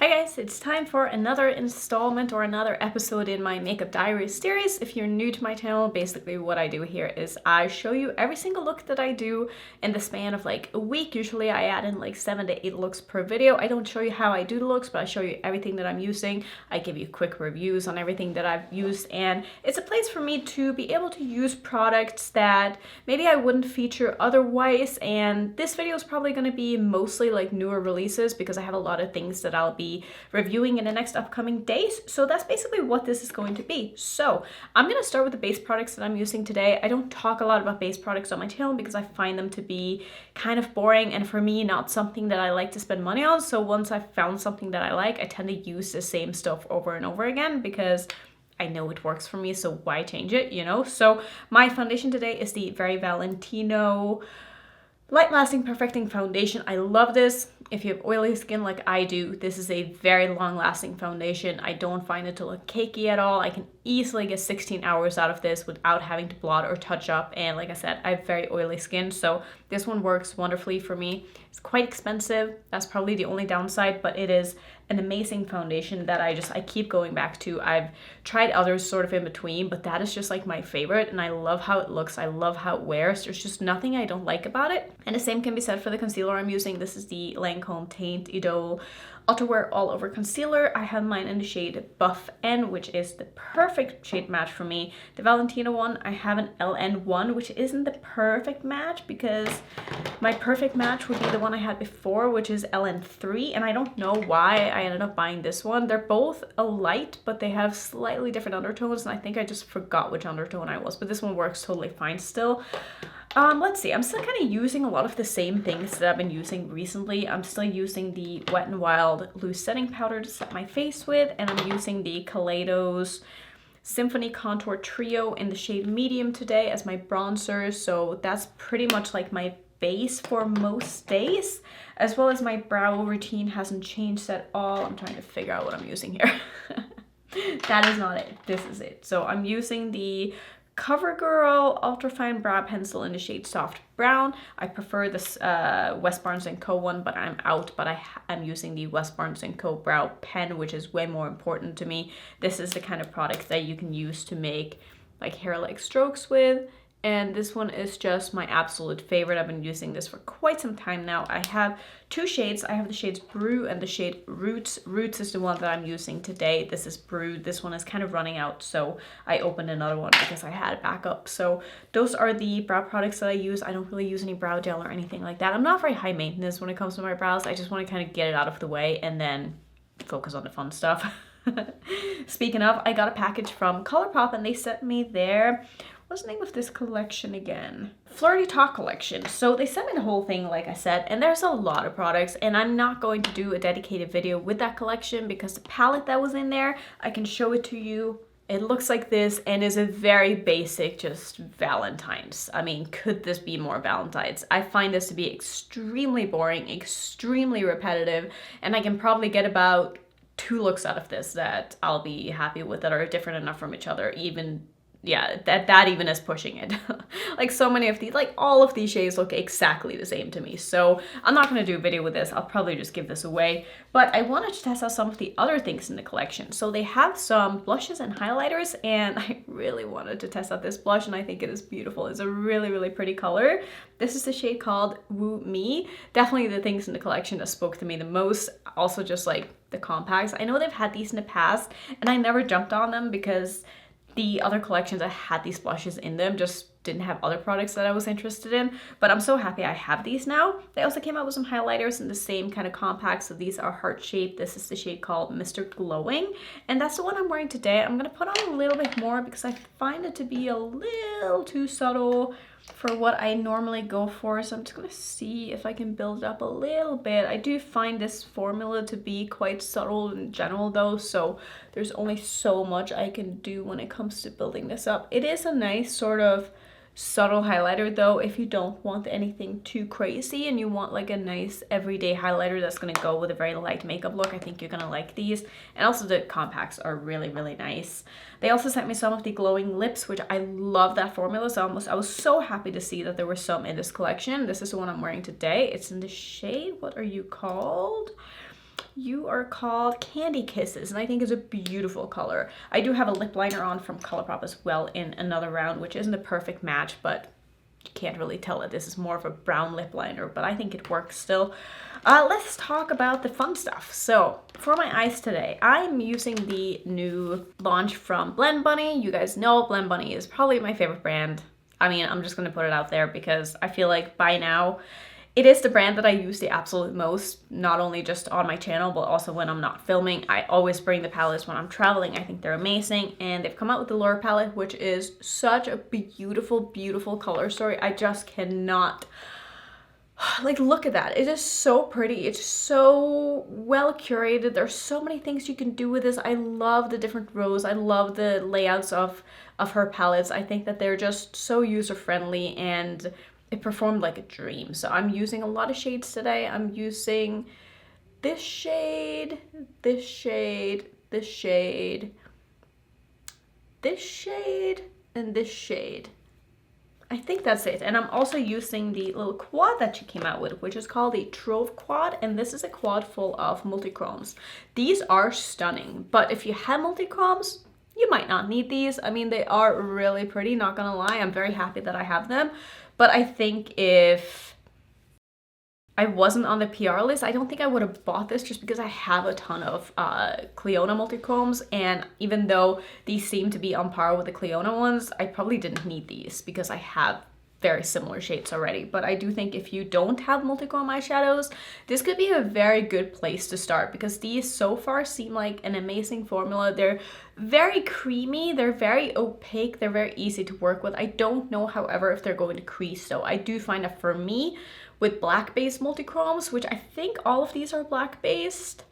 Hi guys, it's time for another installment or another episode in my Makeup Diaries series. If you're new to my channel, basically what I do here is I show you every single look that I do in the span of like a week. Usually I add in like 7 to 8 looks per video. I don't show you how I do the looks, but I show you everything that I'm using. I give you quick reviews on everything that I've used, and it's a place for me to be able to use products that maybe I wouldn't feature otherwise. And this video is probably going to be mostly like newer releases because I have a lot of things that I'll be reviewing in the next upcoming days. So that's basically what this is going to be. So I'm going to start with the base products that I'm using today. I don't talk a lot about base products on my channel because I find them to be kind of boring, and for me not something that I like to spend money on. So once I've found something that I like, I tend to use the same stuff over and over again because I know it works for me, so why change it, you know? So my foundation today is the Very Valentino Light Lasting Perfecting Foundation. I love this. If you have oily skin like I do, this is a very long lasting foundation. I don't find it to look cakey at all. I can easily get 16 hours out of this without having to blot or touch up. And like I said, I have very oily skin, so this one works wonderfully for me. It's quite expensive. That's probably the only downside, but it is an amazing foundation that I keep going back to. I've tried others sort of in between, but that is just like my favorite, and I love how it looks. I love how it wears. There's just nothing I don't like about it. And the same can be said for the concealer I'm using. This is the Lancome Teint Idole Ultrawear All Over Concealer. I have mine in the shade Buff N, which is the perfect shade match for me. The Valentino one, I have an LN1, which isn't the perfect match because my perfect match would be the one I had before, which is LN3, and I don't know why I ended up buying this one. They're both a light, but they have slightly different undertones, and I think I just forgot which undertone I was, but this one works totally fine still. Let's see, I'm still kind of using a lot of the same things that I've been using recently. I'm still using the Wet n Wild loose setting powder to set my face with, and I'm using the Kaleidos Symphony Contour Trio in the shade Medium today as my bronzer, so that's pretty much like my base for most days, as well as my brow routine hasn't changed at all. I'm trying to figure out what I'm using here. That is not it. This is it. So I'm using the CoverGirl Ultrafine Brow Pencil in the shade Soft Brown. I prefer this West Barnes & Co. one, but I'm out. But I'm using the West Barnes & Co. Brow Pen, which is way more important to me. This is the kind of product that you can use to make like hair-like strokes with. And this one is just my absolute favorite. I've been using this for quite some time now. I have two shades. I have the shades Brew and the shade Roots. Roots is the one that I'm using today. This is Brew. This one is kind of running out, so I opened another one because I had a backup. So those are the brow products that I use. I don't really use any brow gel or anything like that. I'm not very high maintenance when it comes to my brows. I just want to kind of get it out of the way and then focus on the fun stuff. Speaking of, I got a package from ColourPop and they sent me their, what's the name of this collection again? Flirty Talk collection. So they sent me the whole thing, like I said, and there's a lot of products, and I'm not going to do a dedicated video with that collection because the palette that was in there, I can show it to you. It looks like this and is a very basic, just Valentine's. I mean, could this be more Valentine's? I find this to be extremely boring, extremely repetitive, and I can probably get about 2 looks out of this that I'll be happy with that are different enough from each other. Even, yeah, that even is pushing it. Like so many of these, like all of these shades look exactly the same to me. So I'm not going to do a video with this. I'll probably just give this away. But I wanted to test out some of the other things in the collection. So they have some blushes and highlighters, and I really wanted to test out this blush, and I think it is beautiful. It's a really, really pretty color. This is the shade called Woo Me. Definitely the things in the collection that spoke to me the most. Also just like the compacts. I know they've had these in the past, and I never jumped on them because the other collections that had these blushes in them just didn't have other products that I was interested in, but I'm so happy I have these now. They also came out with some highlighters in the same kind of compact, so these are heart-shaped. This is the shade called Mr. Glowing, and that's the one I'm wearing today. I'm going to put on a little bit more because I find it to be a little too subtle for what I normally go for, so I'm just going to see if I can build it up a little bit. I do find this formula to be quite subtle in general though, so there's only so much I can do when it comes to building this up. It is a nice sort of subtle highlighter though, if you don't want anything too crazy and you want like a nice everyday highlighter that's going to go with a very light makeup look. I think you're going to like these, and also the compacts are really, really nice. They also sent me some of the glowing lips, which I love that formula, so I was so happy to see that there were some in this collection. This is the one I'm wearing today. It's in the shade, what are you called? You are called Candy Kisses, and I think is a beautiful color. I do have a lip liner on from Colourpop as well in another round, which isn't a perfect match, but you can't really tell it. This is more of a brown lip liner, but I think it works still. Let's talk about the fun stuff. So for my eyes today, I'm using the new launch from Blend Bunny. You guys know Blend Bunny is probably my favorite brand. I mean, I'm just gonna put it out there because I feel like by now, it is the brand that I use the absolute most, not only just on my channel, but also when I'm not filming. I always bring the palettes when I'm traveling. I think they're amazing. And they've come out with the Lure palette, which is such a beautiful, beautiful color story. I just cannot, like, look at that. It is so pretty. It's so well curated. There's so many things you can do with this. I love the different rows. I love the layouts of her palettes. I think that they're just so user-friendly and it performed like a dream. So I'm using a lot of shades today. I'm using this shade, this shade, this shade, this shade, and this shade. I think that's it. And I'm also using the little quad that she came out with, which is called the Trove Quad. And this is a quad full of multi-chromes. These are stunning, but if you have multi-chromes, you might not need these. I mean, they are really pretty, not gonna lie. I'm very happy that I have them. But I think if I wasn't on the PR list, I don't think I would have bought this just because I have a ton of Cliona multi-chromes. And even though these seem to be on par with the Cliona ones, I probably didn't need these because I have very similar shades already. But I do think if you don't have multi-chrome eyeshadows, this could be a very good place to start because these so far seem like an amazing formula. They're very creamy, they're very opaque, they're very easy to work with. I don't know, however, if they're going to crease though. I do find that for me, with black-based multi-chromes, which I think all of these are black-based,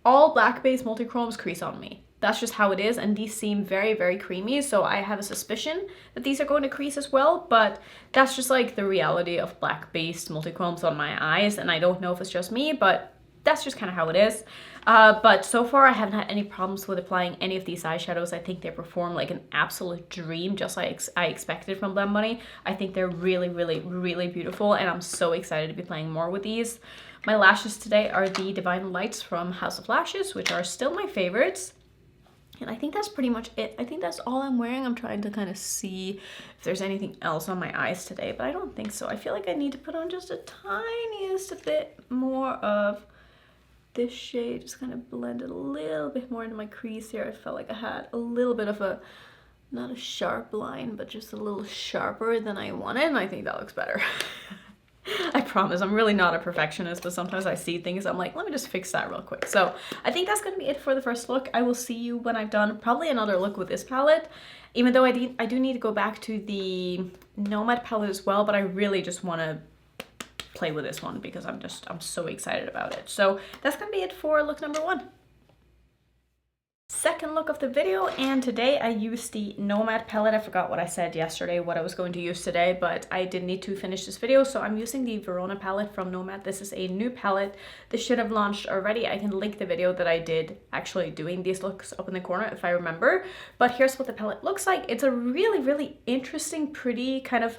all black-based multi-chromes crease on me. That's just how it is, and these seem very, very creamy, so I have a suspicion that these are going to crease as well, but that's just like the reality of black-based multi-chromes on my eyes, and I don't know if it's just me, but that's just kind of how it is. But so far, I haven't had any problems with applying any of these eyeshadows. I think they perform like an absolute dream, just like I expected from Blend Bunny. I think they're really, really, really beautiful, and I'm so excited to be playing more with these. My lashes today are the Divine Lights from House of Lashes, which are still my favorites. And I think that's pretty much it. I think that's all I'm wearing. I'm trying to kind of see if there's anything else on my eyes today, but I don't think so. I feel like I need to put on just a tiniest bit more of this shade. Just kind of blend it a little bit more into my crease here. I felt like I had a little bit of a, not a sharp line, but just a little sharper than I wanted. And I think that looks better. I promise, I'm really not a perfectionist, but sometimes I see things, I'm like, let me just fix that real quick. So I think that's going to be it for the first look. I will see you when I've done probably another look with this palette, even though I do need to go back to the Nomad palette as well, but I really just want to play with this one because I'm so excited about it. So that's going to be it for look number one. Second look of the video, and today I used the Nomad palette. I forgot what I said yesterday, what I was going to use today, but I did need to finish this video, so I'm using the Verona palette from Nomad. This is a new palette. This should have launched already. I can link the video that I did actually doing these looks up in the corner if I remember, but here's what the palette looks like. It's a really, really interesting, pretty kind of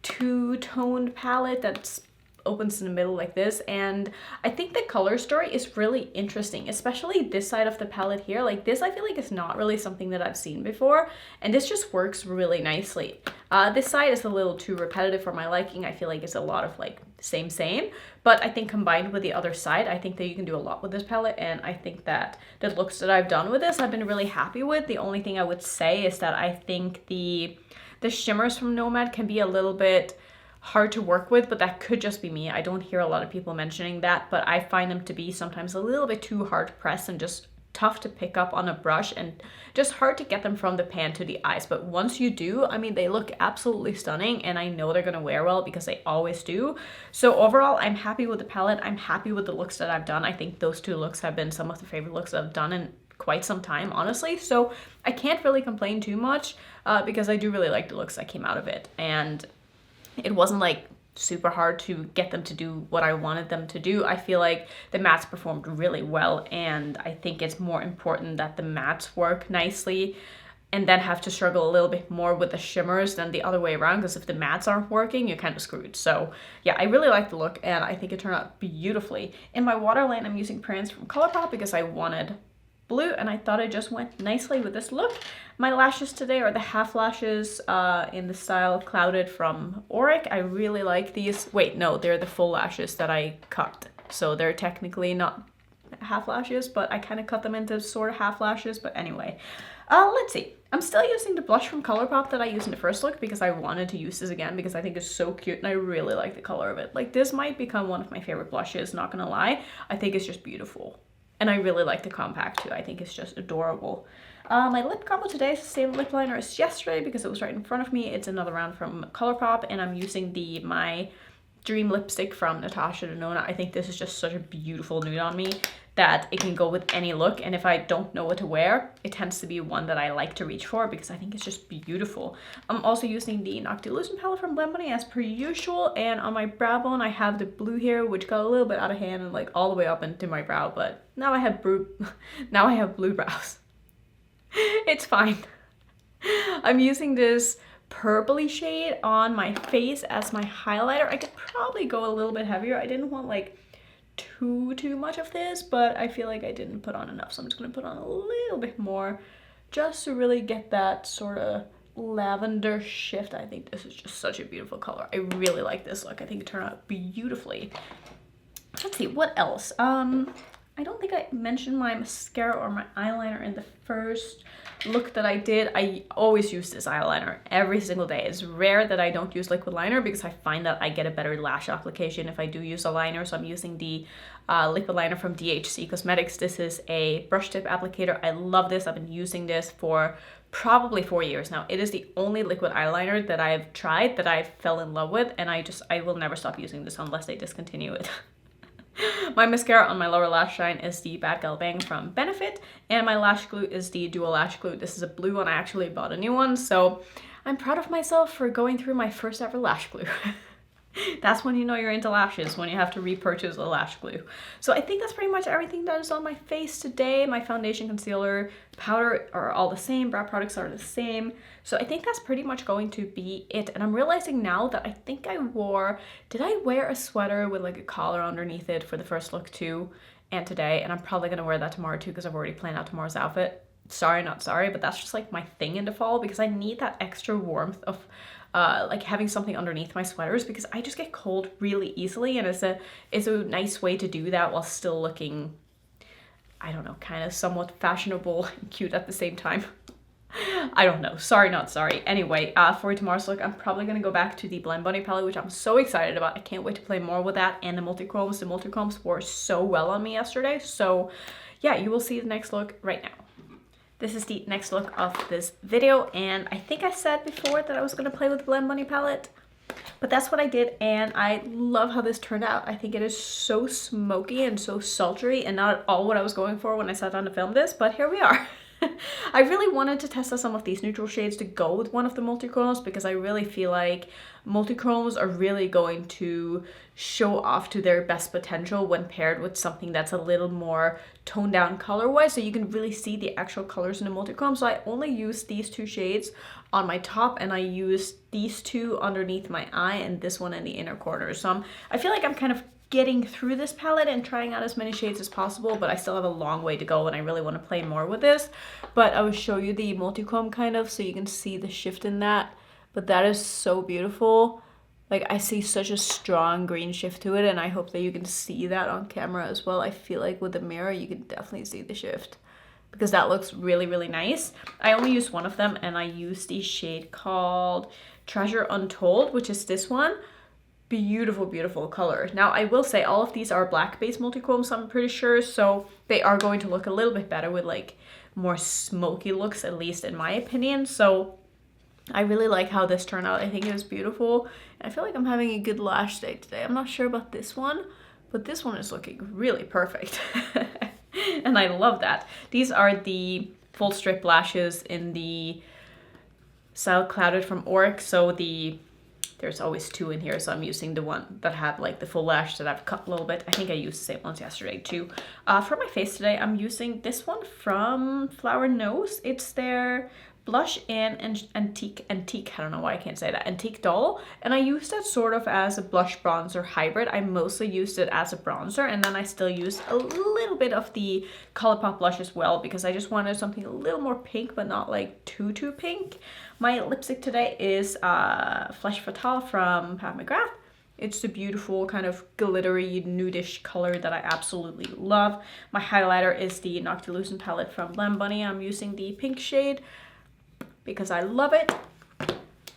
two-toned palette that's opens in the middle like this, and I think the color story is really interesting, especially this side of the palette here. Like this, I feel like it's not really something that I've seen before, and this just works really nicely. This side is a little too repetitive for my liking. I feel like it's a lot of like same, but I think combined with the other side, I think that you can do a lot with this palette, and I think that the looks that I've done with this, I've been really happy with. The only thing I would say is that I think the shimmers from Nomad can be a little bit hard to work with, but that could just be me. I don't hear a lot of people mentioning that, but I find them to be sometimes a little bit too hard to press and just tough to pick up on a brush and just hard to get them from the pan to the eyes. But once you do, I mean, they look absolutely stunning, and I know they're gonna wear well because they always do. So overall, I'm happy with the palette. I'm happy with the looks that I've done. I think those two looks have been some of the favorite looks I've done in quite some time, honestly. So I can't really complain too much because I do really like the looks that came out of it. And it wasn't like super hard to get them to do what I wanted them to do. I feel like the mattes performed really well, and I think it's more important that the mattes work nicely and then have to struggle a little bit more with the shimmers than the other way around, because if the mattes aren't working, you're kind of screwed. So yeah, I really like the look and I think it turned out beautifully. In my waterline, I'm using Prince from Colourpop because I wanted blue and I thought it just went nicely with this look. My lashes today are the half lashes in the style Clouded from Auric. I really like these. Wait, no, they're the full lashes that I cut. So they're technically not half lashes, but I kind of cut them into sort of half lashes. But anyway, let's see. I'm still using the blush from Colourpop that I used in the first look because I wanted to use this again because I think it's so cute and I really like the color of it. Like, this might become one of my favorite blushes, not gonna lie. I think it's just beautiful. And I really like the compact too. I think it's just adorable. My lip combo today is the same lip liner as yesterday because it was right in front of me. It's another round from Colourpop and I'm using the My Dream lipstick from Natasha Denona. I think this is just such a beautiful nude on me that it can go with any look, and if I don't know what to wear, it tends to be one that I like to reach for because I think it's just beautiful. I'm also using the Noctilucent palette from Blend Bunny as per usual, and on my brow bone I have the blue here, which got a little bit out of hand and like all the way up into my brow, but now I have blue brows. It's fine. I'm using this purpley shade on my face as my highlighter. I could probably go a little bit heavier. I didn't want like too much of this, but I feel like I didn't put on enough, so I'm just gonna put on a little bit more just to really get that sort of lavender shift. I think this is just such a beautiful color. I really like this look. I think it turned out beautifully. Let's see, what else? I don't think I mentioned my mascara or my eyeliner in the first look that I did. I always use this eyeliner every single day. It's rare that I don't use liquid liner because I find that I get a better lash application if I do use a liner. So I'm using the liquid liner from DHC Cosmetics. This is a brush tip applicator. I love this. I've been using this for probably 4 years now. It is the only liquid eyeliner that I've tried that I fell in love with, and I will never stop using this unless they discontinue it. My mascara on my lower lash line is the Bad Gal Bang from Benefit, and my lash glue is the Dual Lash Glue. This is a blue one. I actually bought a new one, so I'm proud of myself for going through my first ever lash glue. That's when you know you're into lashes, when you have to repurchase a lash glue. So I think that's pretty much everything that is on my face today. My foundation, concealer, powder are all the same. Brow products are the same. So I think that's pretty much going to be it. And I'm realizing now that I think did I wear a sweater with like a collar underneath it for the first look too? And today, and I'm probably gonna wear that tomorrow too because I've already planned out tomorrow's outfit. Sorry, not sorry, but that's just like my thing in the fall because I need that extra warmth of like having something underneath my sweaters because I just get cold really easily, and it's a nice way to do that while still looking, I don't know, kind of somewhat fashionable and cute at the same time. I don't know. Sorry, not sorry. Anyway, for tomorrow's look, I'm probably going to go back to the Blend Bunny palette, which I'm so excited about. I can't wait to play more with that and the multi-chromes. The multi-chromes wore so well on me yesterday. So yeah, you will see the next look right now. This is the next look of this video, and I think I said before that I was going to play with the Blend Bunny palette, but that's what I did, and I love how this turned out. I think it is so smoky and so sultry and not at all what I was going for when I sat down to film this, but here we are. I really wanted to test out some of these neutral shades to go with one of the multi-chromes because I really feel like multi-chromes are really going to show off to their best potential when paired with something that's a little more toned down color-wise, so you can really see the actual colors in the multi-chrome. So I only used these two shades on my top, and I used these two underneath my eye and this one in the inner corner. So I feel like I'm kind of getting through this palette and trying out as many shades as possible, but I still have a long way to go and I really want to play more with this. But I will show you the multi-chrome kind of so you can see the shift in that. But that is so beautiful. Like, I see such a strong green shift to it, and I hope that you can see that on camera as well. I feel like with the mirror you can definitely see the shift because that looks really, really nice. I only used one of them, and I used the shade called Treasure Untold, which is this one. Beautiful, beautiful color. Now, I will say all of these are black-based multi-chromes, I'm pretty sure, so they are going to look a little bit better with like more smoky looks, at least in my opinion. So I really like how this turned out. I think it was beautiful. I feel like I'm having a good lash day today. I'm not sure about this one, but this one is looking really perfect. And I love that. These are the full strip lashes in the style Clouded from Auric. So there's always two in here, so I'm using the one that have like the full lash that I've cut a little bit. I think I used the same ones yesterday too. For my face today, I'm using this one from Flower Nose. It's their blush in antique, I don't know why I can't say that, Antique Doll, and I used it sort of as a blush bronzer hybrid. I mostly used it as a bronzer, and then I still used a little bit of the Colourpop blush as well, because I just wanted something a little more pink, but not like too pink. My lipstick today is Flesh Fatale from Pat McGrath. It's a beautiful kind of glittery nudish color that I absolutely love. My highlighter is the Noctilucent palette from Lamb Bunny. I'm using the pink shade because I love it.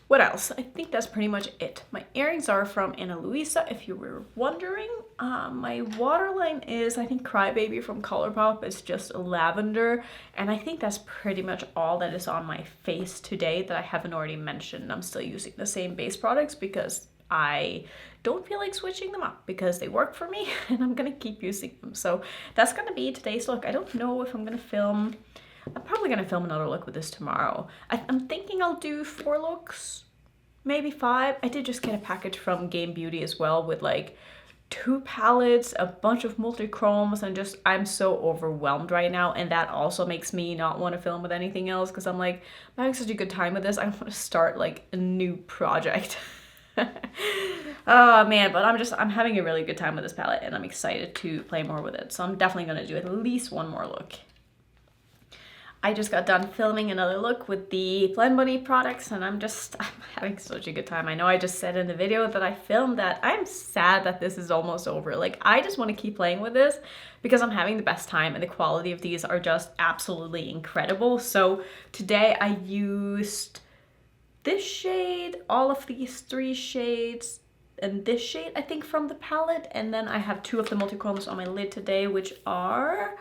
What else? I think that's pretty much it. My earrings are from Ana Luisa, if you were wondering. My waterline is, I think, Crybaby from Colourpop. It's just lavender. And I think that's pretty much all that is on my face today that I haven't already mentioned. I'm still using the same base products because I don't feel like switching them up because they work for me and I'm gonna keep using them. So that's gonna be today's look. I don't know if I'm gonna film, I'm probably gonna film another look with this tomorrow. I'm thinking I'll do 4 looks, maybe 5. I did just get a package from Game Beauty as well with like 2 palettes, a bunch of multi-chromes, and just, I'm so overwhelmed right now, and that also makes me not want to film with anything else because I'm like, I'm having such a good time with this. I want to start like a new project. Oh man, but I'm having a really good time with this palette and I'm excited to play more with it. So I'm definitely going to do at least one more look. I just got done filming another look with the Lamb Bunny products and I'm having such a good time. I know I just said in the video that I filmed that I'm sad that this is almost over. Like, I just want to keep playing with this because I'm having the best time and the quality of these are just absolutely incredible. So today I used this shade, all of these 3 shades, and this shade, I think, from the palette. And then I have 2 of the multi-chromes on my lid today, which are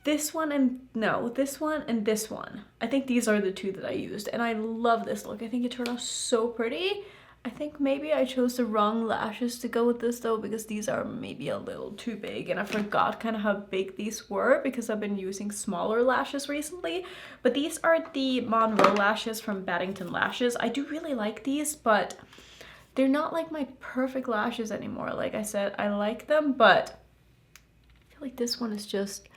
this one and, no, this one and this one. I think these are the 2 that I used, and I love this look. I think it turned out so pretty. I think maybe I chose the wrong lashes to go with this though, because these are maybe a little too big, and I forgot kind of how big these were because I've been using smaller lashes recently. But these are the Monroe lashes from Baddington Lashes. I do really like these, but they're not like my perfect lashes anymore. Like I said, I like them, but I feel like this one is just,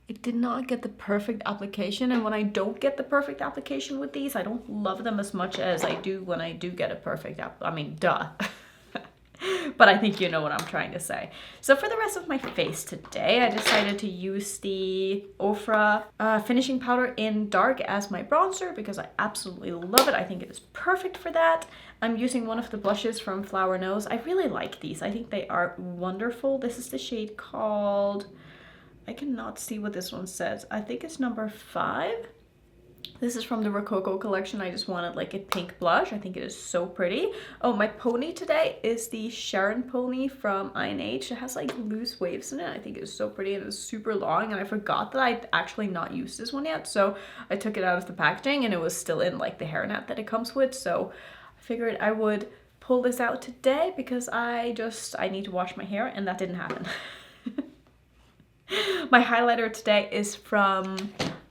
it did not get the perfect application, and when I don't get the perfect application with these, I don't love them as much as I do when I do get a perfect I mean, duh. But I think you know what I'm trying to say. So for the rest of my face today, I decided to use the Ofra finishing powder in dark as my bronzer because I absolutely love it. I think it is perfect for that. I'm using one of the blushes from Flower Nose. I really like these. I think they are wonderful. This is the shade called, I cannot see what this one says. I think it's number 5. This is from the Rococo collection. I just wanted like a pink blush. I think it is so pretty. Oh, my pony today is the Sharon pony from I&H. It has like loose waves in it. I think it is so pretty and it's super long, and I forgot that I'd actually not used this one yet. So I took it out of the packaging and it was still in like the hairnet that it comes with. So I figured I would pull this out today because I need to wash my hair, and that didn't happen. My highlighter today is from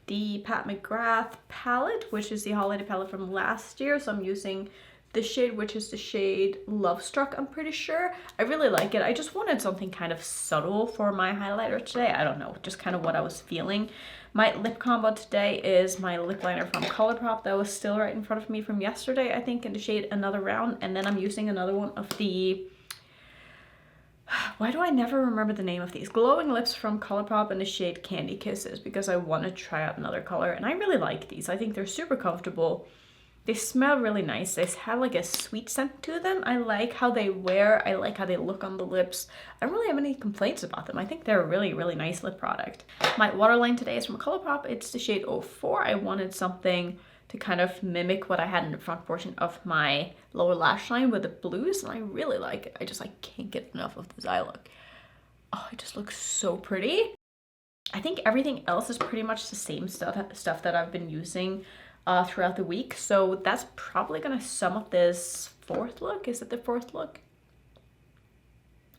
the Pat McGrath palette, which is the holiday palette from last year. So I'm using this shade, which is the shade Love Struck, I'm pretty sure. I really like it. I just wanted something kind of subtle for my highlighter today. I don't know, just kind of what I was feeling. My lip combo today is my lip liner from Colourpop that was still right in front of me from yesterday, I think, in the shade Another Round. And then I'm using another one of the, why do I never remember the name of these? Glowing Lips from Colourpop in the shade Candy Kisses, because I want to try out another color. And I really like these. I think they're super comfortable. They smell really nice. They have like a sweet scent to them. I like how they wear. I like how they look on the lips. I don't really have any complaints about them. I think they're a really, really nice lip product. My waterline today is from Colourpop. It's the shade 04. I wanted something to kind of mimic what I had in the front portion of my lower lash line with the blues, and I really like it. I can't get enough of this eye look. Oh, it just looks so pretty. I think everything else is pretty much the same stuff that I've been using throughout the week. So that's probably gonna sum up this 4th look. Is it the 4th look?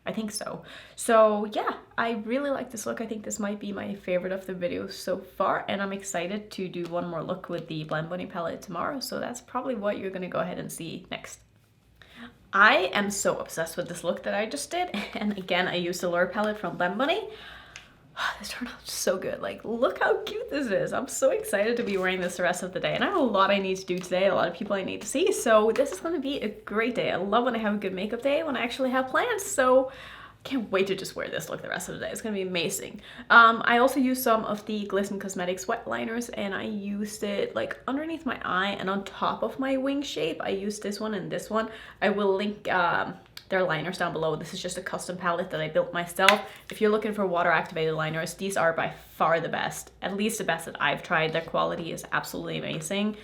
I think so. So yeah, I really like this look. I think this might be my favorite of the videos so far, and I'm excited to do one more look with the Lamb Bunny palette tomorrow. So that's probably what you're gonna go ahead and see next. I am so obsessed with this look that I just did, and again, I used the Lure palette from Lamb Bunny. This turned out so good. Like, look how cute this is. I'm so excited to be wearing this the rest of the day. And I have a lot I need to do today, a lot of people I need to see. So this is going to be a great day. I love when I have a good makeup day, when I actually have plans. So I can't wait to just wear this look the rest of the day. It's going to be amazing. I also used some of the Glisten Cosmetics wet liners, and I used it like underneath my eye and on top of my wing shape. I used this one and this one. I will link their liners down below. This is just a custom palette that I built myself. If you're looking for water activated liners, these are by far the best, at least the best that I've tried. Their quality is absolutely amazing.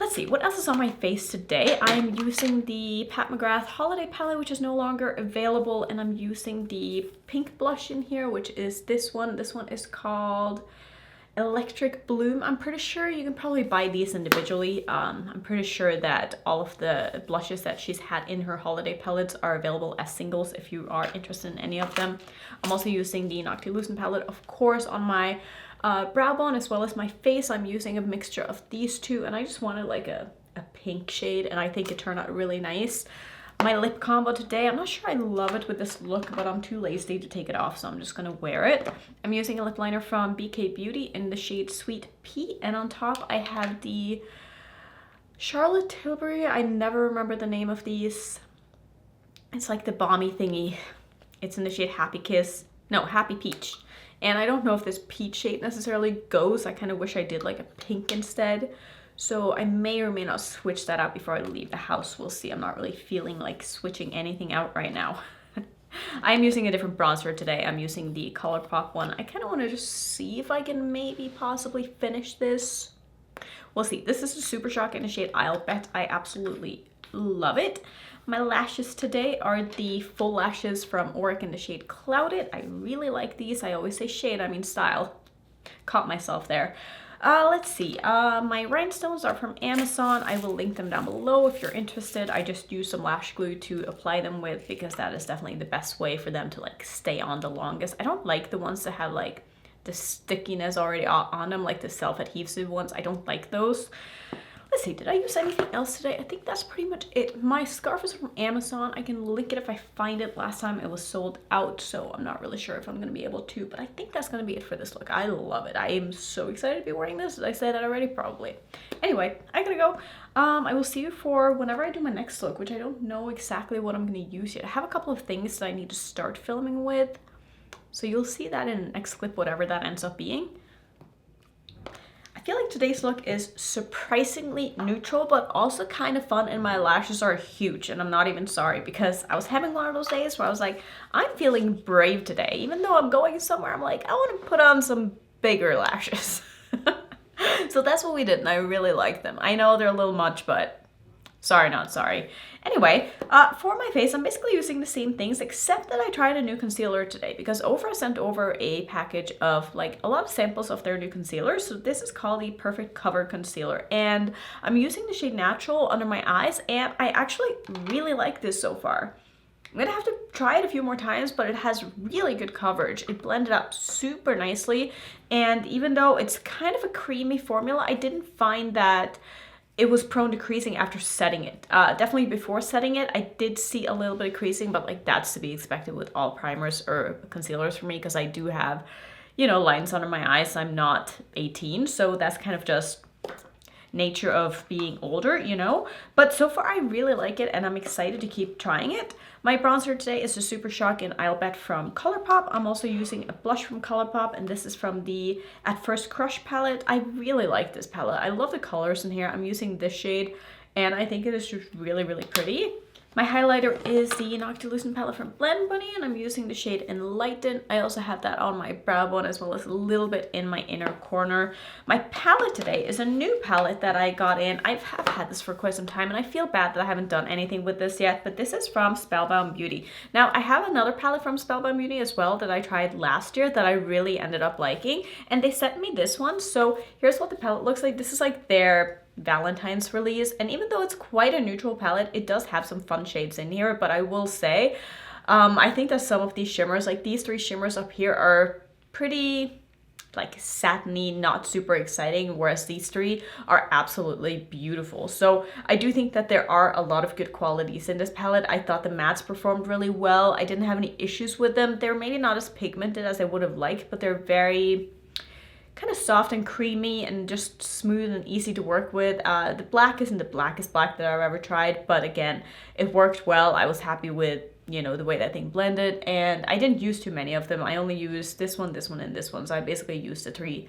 Let's see, what else is on my face today? I'm using the Pat McGrath Holiday Palette, which is no longer available, and I'm using the pink blush in here, which is this one. This one is called Electric Bloom. I'm pretty sure you can probably buy these individually. I'm pretty sure that all of the blushes that she's had in her holiday palettes are available as singles if you are interested in any of them. I'm also using the Noctilucent palette, of course, on my brow bone as well as my face. I'm using a mixture of these two, and I just wanted like a pink shade, and I think it turned out really nice. My lip combo today, I'm not sure I love it with this look, but I'm too lazy to take it off, so I'm just gonna wear it. I'm using a lip liner from BK Beauty in the shade Sweet Pea, and on top I have the Charlotte Tilbury. I never remember the name of these. It's like the balmy thingy. It's in the shade Happy Kiss. No, Happy Peach. And I don't know if this peach shade necessarily goes. I kind of wish I did like a pink instead. So I may or may not switch that out before I leave the house. We'll see. I'm not really feeling like switching anything out right now. I'm using a different bronzer today. I'm using the ColourPop one. I kind of want to just see if I can maybe possibly finish this. We'll see. This is a Super Shock in the shade I'll Bet. I absolutely love it. My lashes today are the full lashes from Auric in the shade Clouded. I really like these. I always say shade, I mean style. Caught myself there. Let's see, my rhinestones are from Amazon. I will link them down below if you're interested. I just use some lash glue to apply them with because that is definitely the best way for them to like stay on the longest. I don't like the ones that have like the stickiness already on them, like the self-adhesive ones. I don't like those. Let's see, did I use anything else today? I think that's pretty much it. My scarf is from Amazon. I can link it if I find it. Last time it was sold out, so I'm not really sure if I'm gonna be able to, but I think that's gonna be it for this look. I love it. I am so excited to be wearing this. Did I say that already? Probably. Anyway, I gotta go. I will see you for whenever I do my next look, which I don't know exactly what I'm gonna use yet. I have a couple of things that I need to start filming with, so you'll see that in the next clip, whatever that ends up being. I feel like today's look is surprisingly neutral, but also kind of fun, and my lashes are huge, and I'm not even sorry because I was having one of those days where I was like, I'm feeling brave today. Even though I'm going somewhere, I'm like, I want to put on some bigger lashes. So that's what we did, and I really like them. I know they're a little much, but sorry, not sorry. Anyway, for my face, I'm basically using the same things, except that I tried a new concealer today because Ofra sent over a package of like a lot of samples of their new concealer. So this is called the Perfect Cover Concealer, and I'm using the shade Natural under my eyes, and I actually really like this so far. I'm gonna have to try it a few more times, but it has really good coverage. It blended out super nicely, and even though it's kind of a creamy formula, I didn't find that it was prone to creasing after setting it. Definitely before setting it, I did see a little bit of creasing, but like that's to be expected with all primers or concealers for me because I do have, you know, lines under my eyes. I'm not 18, so that's kind of just nature of being older, you know. But so far I really like it, and I'm excited to keep trying it. My bronzer today is the Super Shock in I'll Bet from ColourPop. I'm also using a blush from ColourPop, and this is from the At First Crush palette. I really like this palette. I love the colors in here. I'm using this shade, and I think it is just really, really pretty. My highlighter is the Noctilucent palette from Blend Bunny, and I'm using the shade Enlighten. I also have that on my brow bone as well as a little bit in my inner corner. My palette today is a new palette that I got in. I have had this for quite some time, and I feel bad that I haven't done anything with this yet, but this is from Spellbound Beauty. Now, I have another palette from Spellbound Beauty as well that I tried last year that I really ended up liking, and they sent me this one. So here's what the palette looks like. This is like their Valentine's release, and even though it's quite a neutral palette, it does have some fun shades in here. But I will say I think that some of these shimmers, like these three shimmers up here, are pretty like satiny, not super exciting, whereas these three are absolutely beautiful. So I do think that there are a lot of good qualities in this palette. I thought the mattes performed really well. I didn't have any issues with them. They're maybe not as pigmented as I would have liked, but they're very kind of soft and creamy and just smooth and easy to work with. The black isn't the blackest black that I've ever tried, but again, it worked well. I was happy with, you know, the way that thing blended, and I didn't use too many of them. I only used this one, and this one. So I basically used the three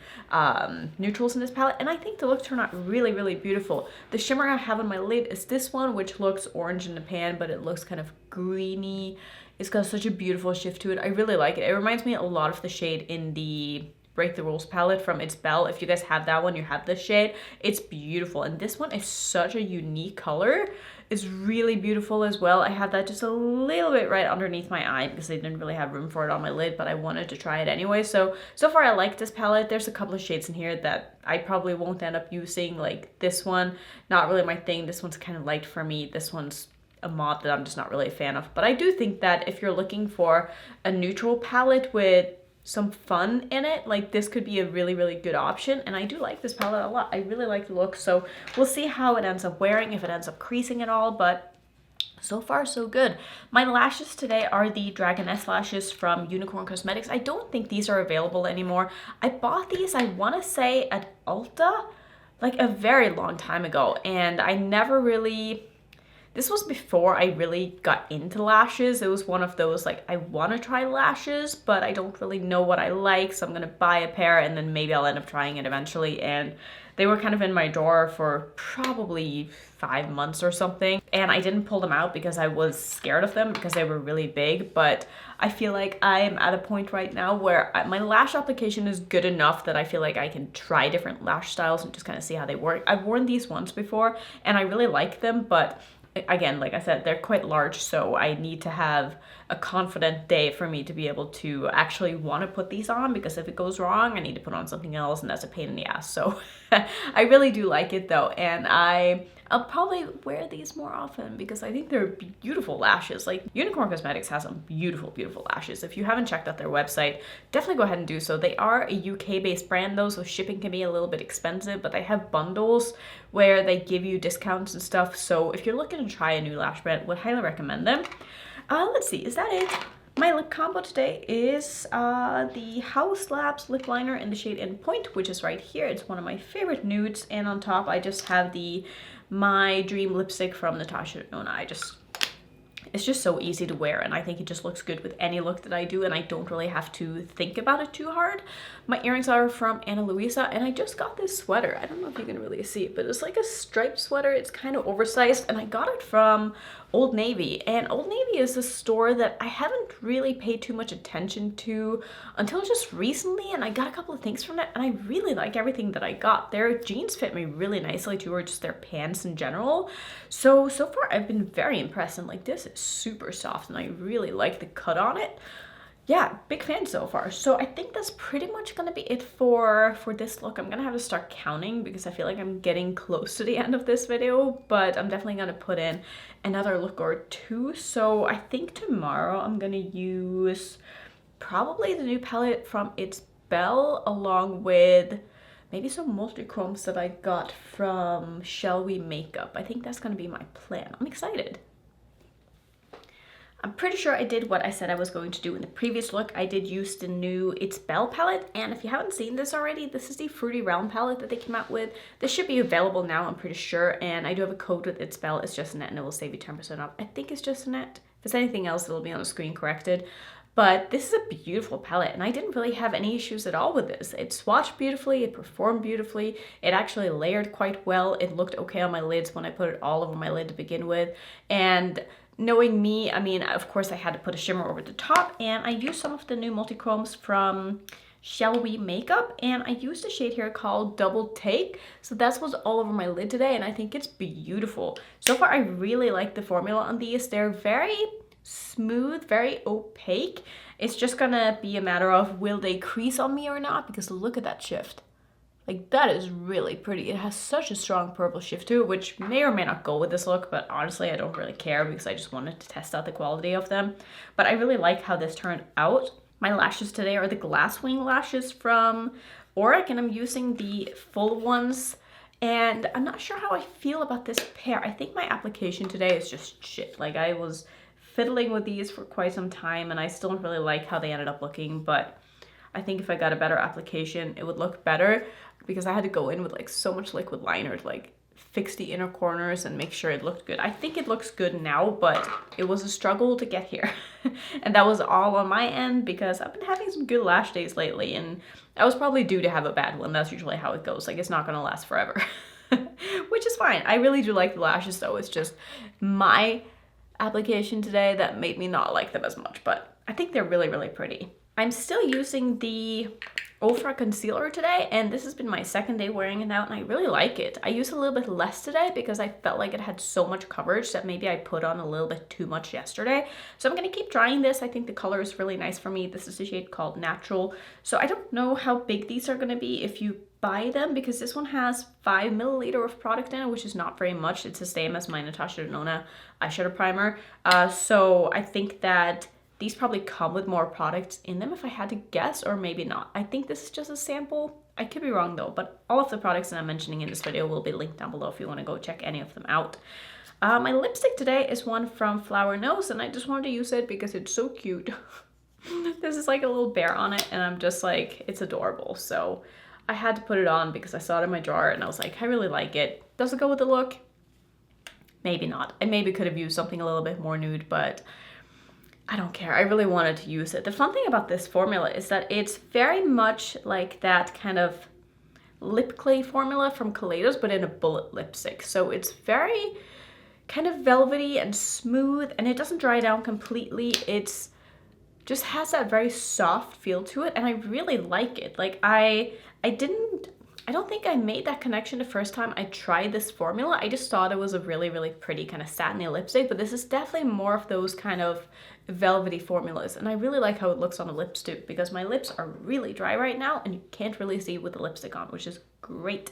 neutrals in this palette, and I think the look turned out really, really beautiful. The shimmer I have on my lid is this one, which looks orange in the pan, but it looks kind of greeny. It's got such a beautiful shift to it. I really like it. It reminds me a lot of the shade in the Break the Rules palette from It's Belle. If you guys have that one, you have this shade. It's beautiful, and this one is such a unique color. It's really beautiful as well. I have that just a little bit right underneath my eye because I didn't really have room for it on my lid, but I wanted to try it anyway. So far I like this palette. There's a couple of shades in here that I probably won't end up using, like this one, not really my thing. This one's kind of light for me. This one's a mauve that I'm just not really a fan of. But I do think that if you're looking for a neutral palette with some fun in it, like this could be a really, really good option. And I do like this palette a lot. I really like the look. So we'll see how it ends up wearing, if it ends up creasing at all, but so far so good. My lashes today are the Dragoness lashes from Unicorn Cosmetics. I don't think these are available anymore. I bought these, I want to say at Ulta, like a very long time ago, and I never really... This was before I really got into lashes. It was one of those, like, I want to try lashes, but I don't really know what I like, so I'm going to buy a pair and then maybe I'll end up trying it eventually. And they were kind of in my drawer for probably 5 months or something. And I didn't pull them out because I was scared of them because they were really big. But I feel like I'm at a point right now where my lash application is good enough that I feel like I can try different lash styles and just kind of see how they work. I've worn these once before and I really like them, but again, like I said, they're quite large, so I need to have a confident day for me to be able to actually want to put these on, because if it goes wrong, I need to put on something else, and that's a pain in the ass. So I really do like it though, and I'll probably wear these more often because I think they're beautiful lashes. Like, Unicorn Cosmetics has some beautiful, beautiful lashes. If you haven't checked out their website, definitely go ahead and do so. They are a UK-based brand though, so shipping can be a little bit expensive, but they have bundles where they give you discounts and stuff. So if you're looking to try a new lash brand, would highly recommend them. Let's see, is that it? My lip combo today is the House Labs lip liner in the shade In Point, which is right here. It's one of my favorite nudes, and on top I just have the My Dream lipstick from Natasha Denona. It's just so easy to wear, and I think it just looks good with any look that I do, and I don't really have to think about it too hard. My earrings are from Ana Luisa, and I just got this sweater. I don't know if you can really see it, but it's like a striped sweater. It's kind of oversized, and I got it from Old Navy. And Old Navy is a store that I haven't really paid too much attention to until just recently, and I got a couple of things from it, and I really like everything that I got. Their jeans fit me really nicely too, or just their pants in general. So far I've been very impressed, and like, this is super soft, and I really like the cut on it. Yeah, big fan so far. So I think that's pretty much gonna be it for this look. I'm gonna have to start counting because I feel like I'm getting close to the end of this video, but I'm definitely gonna put in another look or two. So I think tomorrow I'm gonna use probably the new palette from It's Belle, along with maybe some multi-chromes that I got from Shall We Makeup. I think that's gonna be my plan. I'm excited. I'm pretty sure I did what I said I was going to do in the previous look. I did use the new It's Belle palette, and if you haven't seen this already, this is the Fruity Realm palette that they came out with. This should be available now, I'm pretty sure, and I do have a code with It's Belle. It's just Annette, and it will save you 10% off. I think it's just Annette. If it's anything else, it'll be on the screen corrected. But this is a beautiful palette, and I didn't really have any issues at all with this. It swatched beautifully, it performed beautifully, it actually layered quite well. It looked okay on my lids when I put it all over my lid to begin with, and knowing me, I mean, of course I had to put a shimmer over the top, and I used some of the new multi-chromes from Shall We Makeup, and I used a shade here called Double Take. So that's what's all over my lid today, and I think it's beautiful. So far, I really like the formula on these. They're very smooth, very opaque. It's just gonna be a matter of, will they crease on me or not? Because look at that shift. Like, that is really pretty. It has such a strong purple shift to it, which may or may not go with this look, but honestly, I don't really care because I just wanted to test out the quality of them. But I really like how this turned out. My lashes today are the glass wing lashes from Auric, and I'm using the full ones. And I'm not sure how I feel about this pair. I think my application today is just shit. Like, I was fiddling with these for quite some time and I still don't really like how they ended up looking, but I think if I got a better application, it would look better, because I had to go in with like so much liquid liner to like fix the inner corners and make sure it looked good. I think it looks good now, but it was a struggle to get here. And that was all on my end because I've been having some good lash days lately, and I was probably due to have a bad one. That's usually how it goes. Like, it's not gonna last forever, which is fine. I really do like the lashes though. It's just my application today that made me not like them as much, but I think they're really, really pretty. I'm still using the Ultra Concealer today, and this has been my second day wearing it now, and I really like it. I used a little bit less today because I felt like it had so much coverage that maybe I put on a little bit too much yesterday. So I'm going to keep trying this. I think the color is really nice for me. This is a shade called Natural. So I don't know how big these are going to be if you buy them, because this one has 5 milliliter of product in it, which is not very much. It's the same as my Natasha Denona eyeshadow primer. So I think that these probably come with more products in them if I had to guess, or maybe not. I think this is just a sample. I could be wrong though, but all of the products that I'm mentioning in this video will be linked down below if you want to go check any of them out. My lipstick today is one from Flower Nose, and I just wanted to use it because it's so cute. This is like a little bear on it, and I'm just like, it's adorable. So I had to put it on because I saw it in my drawer and I was like, I really like it. Does it go with the look? Maybe not. I maybe could have used something a little bit more nude, but I don't care. I really wanted to use it. The fun thing about this formula is that it's very much like that kind of lip clay formula from Kaleidos, but in a bullet lipstick. So it's very kind of velvety and smooth, and it doesn't dry down completely. It's just has that very soft feel to it, and I really like it. Like, I don't think I made that connection the first time I tried this formula. I just thought it was a really, really pretty kind of satiny lipstick, but this is definitely more of those kind of velvety formulas, and I really like how it looks on the lips too, because my lips are really dry right now and you can't really see with the lipstick on, which is great.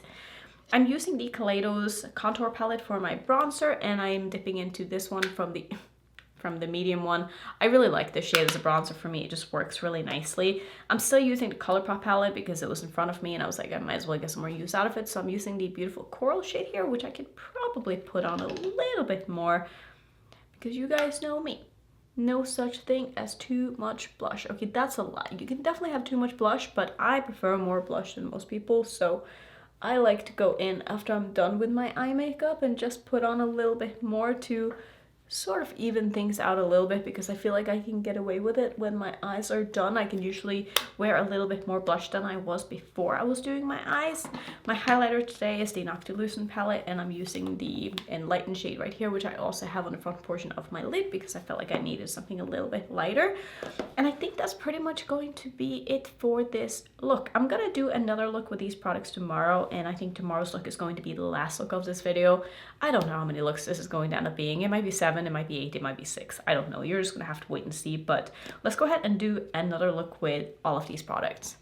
I'm using the Kaleidos contour palette for my bronzer, and I'm dipping into this one from the medium one. I really like this shade as a bronzer for me. It just works really nicely. I'm still using the ColourPop palette because it was in front of me and I was like, I might as well get some more use out of it. So I'm using the beautiful coral shade here, which I could probably put on a little bit more because you guys know me. No such thing as too much blush. Okay, that's a lie. You can definitely have too much blush, but I prefer more blush than most people. So I like to go in after I'm done with my eye makeup and just put on a little bit more to sort of even things out a little bit, because I feel like I can get away with it when my eyes are done. I can usually wear a little bit more blush than I was before I was doing my eyes. My highlighter today is the Noctilucent palette, and I'm using the Enlightened shade right here, which I also have on the front portion of my lid because I felt like I needed something a little bit lighter. And I think that's pretty much going to be it for this look. I'm gonna do another look with these products tomorrow, and I think tomorrow's look is going to be the last look of this video. I don't know how many looks this is going to end up being. It might be 7, it might be 8, it might be 6. I don't know. You're just gonna have to wait and see, but let's go ahead and do another look with all of these products.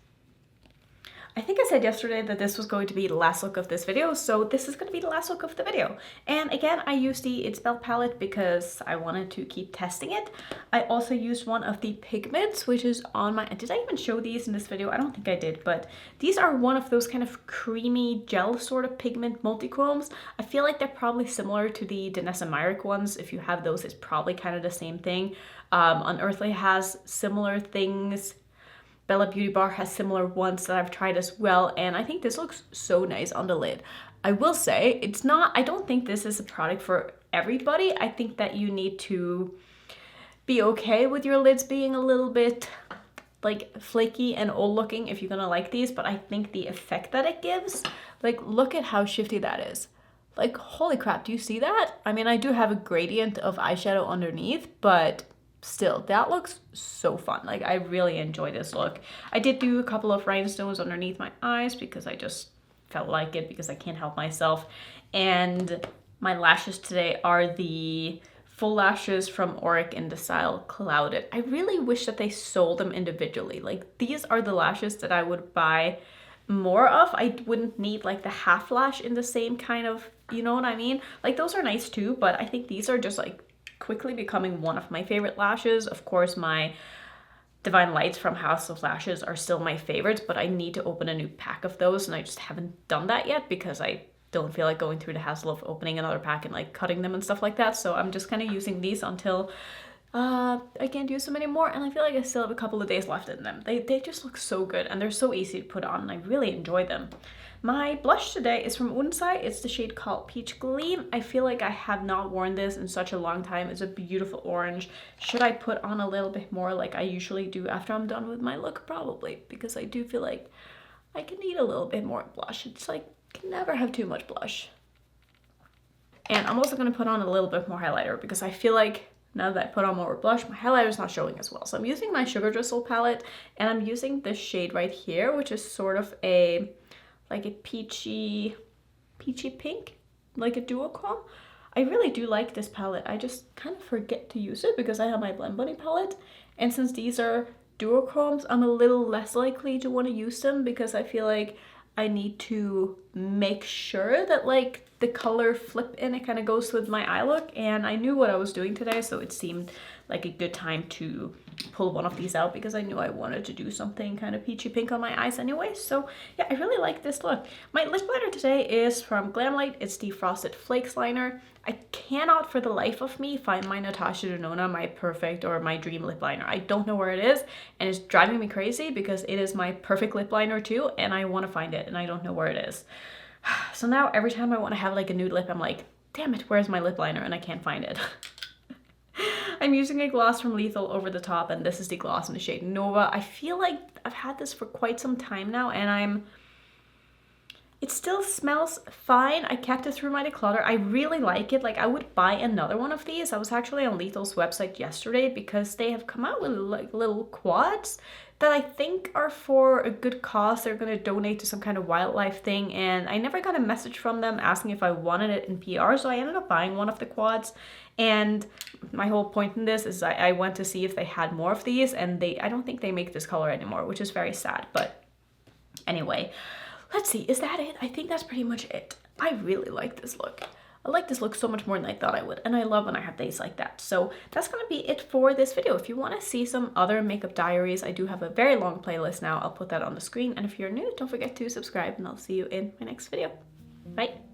I think I said yesterday that this was going to be the last look of this video, so this is going to be the last look of the video. And again, I used the It's Belle palette because I wanted to keep testing it. I also used one of the pigments, which is on my... Did I even show these in this video? I don't think I did, but these are one of those kind of creamy gel sort of pigment multi-chromes. I feel like they're probably similar to the Danessa Myrick ones. If you have those, it's probably kind of the same thing. Unearthly has similar things. Bella Beauty Bar has similar ones that I've tried as well, and I think this looks so nice on the lid. I will say, it's not, I don't think this is a product for everybody. I think that you need to be okay with your lids being a little bit like flaky and old looking if you're gonna like these, but I think the effect that it gives, like look at how shifty that is. Like holy crap, do you see that? I mean, I do have a gradient of eyeshadow underneath, but still, that looks so fun. Like I really enjoy this look. I did do a couple of rhinestones underneath my eyes because I just felt like it, because I can't help myself. And my lashes today are the full lashes from Auric in the style Clouded. I really wish that they sold them individually. Like these are the lashes that I would buy more of. I wouldn't need like the half lash in the same kind of, you know what I mean? Like those are nice too, but I think these are just like quickly becoming one of my favorite lashes. Of course, my Divine Lights from House of Lashes are still my favorites, but I need to open a new pack of those, and I just haven't done that yet because I don't feel like going through the hassle of opening another pack and like cutting them and stuff like that. So I'm just kind of using these until I can't use them anymore, and I feel like I still have a couple of days left in them. They just look so good, and they're so easy to put on, and I really enjoy them. My blush today is from Unsai. It's the shade called Peach Gleam. I feel like I have not worn this in such a long time. It's a beautiful orange. Should I put on a little bit more like I usually do after I'm done with my look? Probably, because I do feel like I can need a little bit more blush. It's like, can never have too much blush. And I'm also going to put on a little bit more highlighter because I feel like now that I put on more blush, my highlighter is not showing as well. So I'm using my Sugar Drizzle palette, and I'm using this shade right here, which is sort of a like a peachy pink, like a duochrome. I really do like this palette. I just kind of forget to use it because I have my Blend Bunny palette, and since these are duochromes, I'm a little less likely to want to use them because I feel like I need to make sure that like the color flip in it kind of goes with my eye look, and I knew what I was doing today, so it seemed like a good time to pull one of these out because I knew I wanted to do something kind of peachy pink on my eyes anyway. So yeah, I really like this look. My lip liner today is from Glamlight. It's the Frosted Flakes liner. I cannot for the life of me find my Natasha Denona, my perfect or my dream lip liner. I don't know where it is, and it's driving me crazy because it is my perfect lip liner too, and I want to find it and I don't know where it is. So now every time I want to have like a nude lip, I'm like, damn it, where's my lip liner? And I can't find it. I'm using a gloss from Lethal over the top, and this is the gloss in the shade Nova. I feel like I've had this for quite some time now, and it still smells fine. I kept it through my declutter. I really like it. Like, I would buy another one of these. I was actually on Lethal's website yesterday because they have come out with like little quads that I think are for a good cause. They're going to donate to some kind of wildlife thing, and I never got a message from them asking if I wanted it in PR, so I ended up buying one of the quads. And my whole point in this is I went to see if they had more of these, and I don't think they make this color anymore, which is very sad. But anyway, let's see, is that it? I think that's pretty much it. I really like this look. I like this look so much more than I thought I would, and I love when I have days like that. So that's gonna be it for this video. If you want to see some other makeup diaries, I do have a very long playlist now. I'll put that on the screen, and if you're new, don't forget to subscribe, and I'll see you in my next video. Bye!